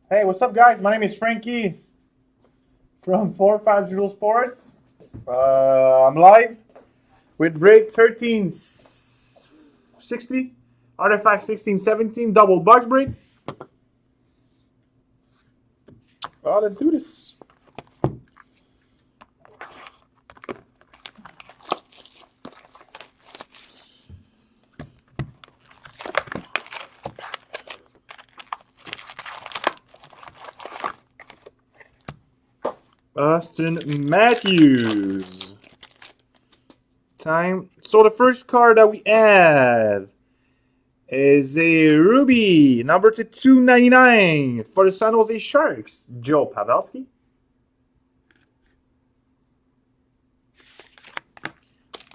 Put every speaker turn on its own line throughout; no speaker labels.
Hey, what's up, guys? My name is Frankie from 4-5 Jewel Sports. I'm live with break 1360, artifact 1617, double box break. Let's do this. Austin Matthews. Time. So the first card that we have is a Ruby, number to 299 for the San Jose Sharks, Joe Pavelski.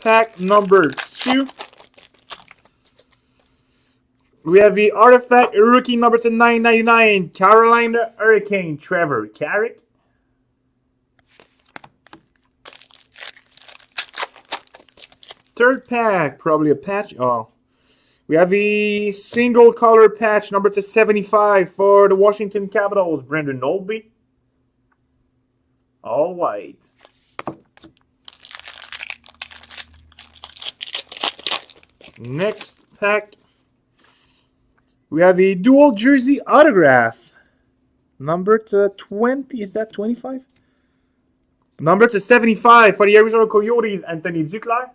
Pack number 2. We have the Artifact rookie number to 999, Carolina Hurricane, Trevor Carrick. Third pack, probably a patch. We have the single color patch number to 75 for the Washington Capitals, Brendan Oldby. All white. Next pack, we have a dual jersey autograph. Number to 20, is that 25? Number to 75 for the Arizona Coyotes, Anthony Duclair.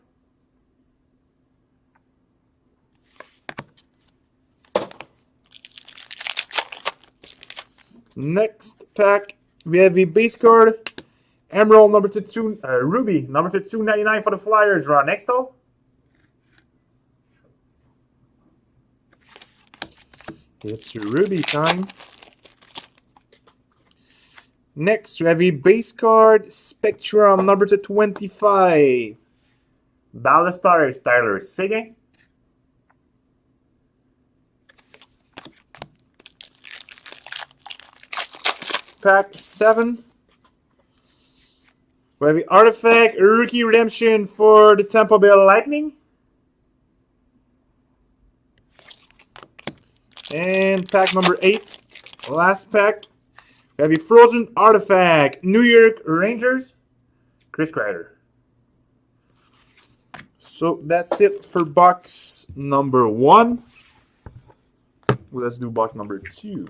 Next pack, we have a base card, Emerald number to 2, Ruby number to 299 for the Flyers, Ron Extall. It's Ruby time. Next, we have a base card, Spectrum number to 25, Dallas Stars, Tyler Seguin. Pack 7. We have the Artifact Rookie Redemption for the Tampa Bay Lightning. And pack number 8. Last pack. We have the Frozen Artifact New York Rangers, Chris Kreider. So that's it for box number 1. Let's do box number 2.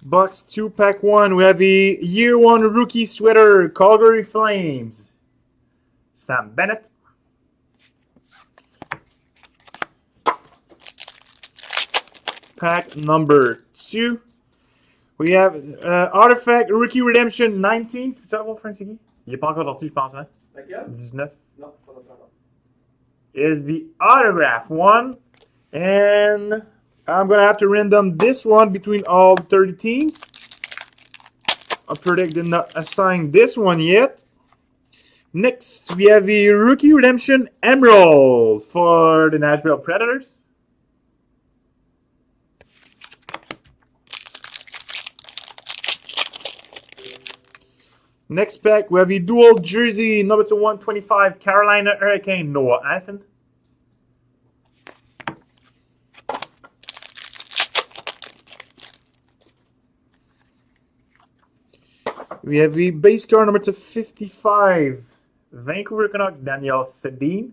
Box 2, pack 1, we have the year 1 rookie sweater, Calgary Flames, Sam Bennett. Pack number 2, we have Artifact Rookie Redemption 19. Tu sais avoir Frank Segui? Il est pas encore sorti, je pense, hein? 19.
Non, pas encore.
Is the autograph one, and I'm going to have to random this one between all 30 teams. I predict did not assign this one yet. Next, we have the Rookie Redemption Emerald for the Nashville Predators. Next pack, we have the dual jersey number to 125 Carolina Hurricane, Noah Athen. We have the base card number to 55, Vancouver Canucks, Daniel Sedin.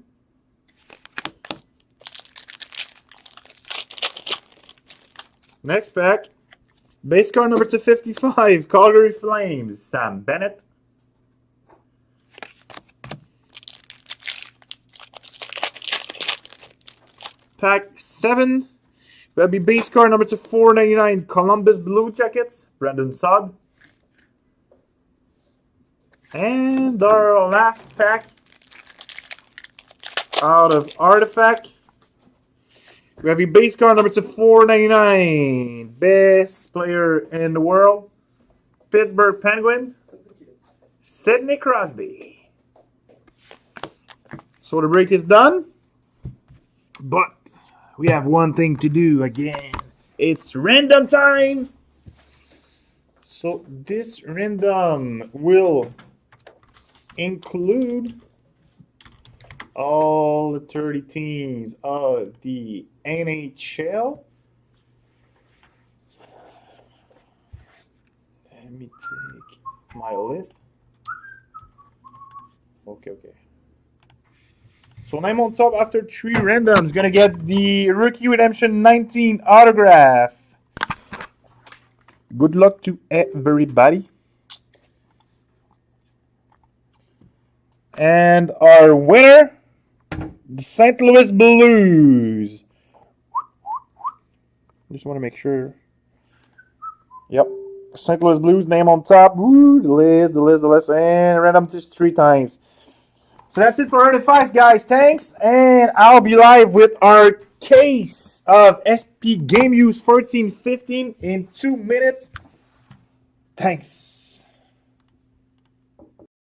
Next pack, base card number to 55, Calgary Flames, Sam Bennett. Pack 7, we have the base card number to 499, Columbus Blue Jackets, Brandon Saad. And our last pack out of Artifact, we have a base card number to 499. Best player in the world, Pittsburgh Penguins, Sidney Crosby. So the break is done, but we have one thing to do again. It's random time. So this random will include all the 30 teams of the NHL. Let me take my list. Okay. So name on top after 3 randoms. Gonna get the Rookie Redemption 19 autograph. Good luck to everybody. And our winner, the St. Louis Blues. Just want to make sure. Yep. St. Louis Blues, name on top. Woo, the list. And random just 3 times. So that's it for Early Fights, guys. Thanks. And I'll be live with our case of SP Game Use 1415 in 2 minutes. Thanks.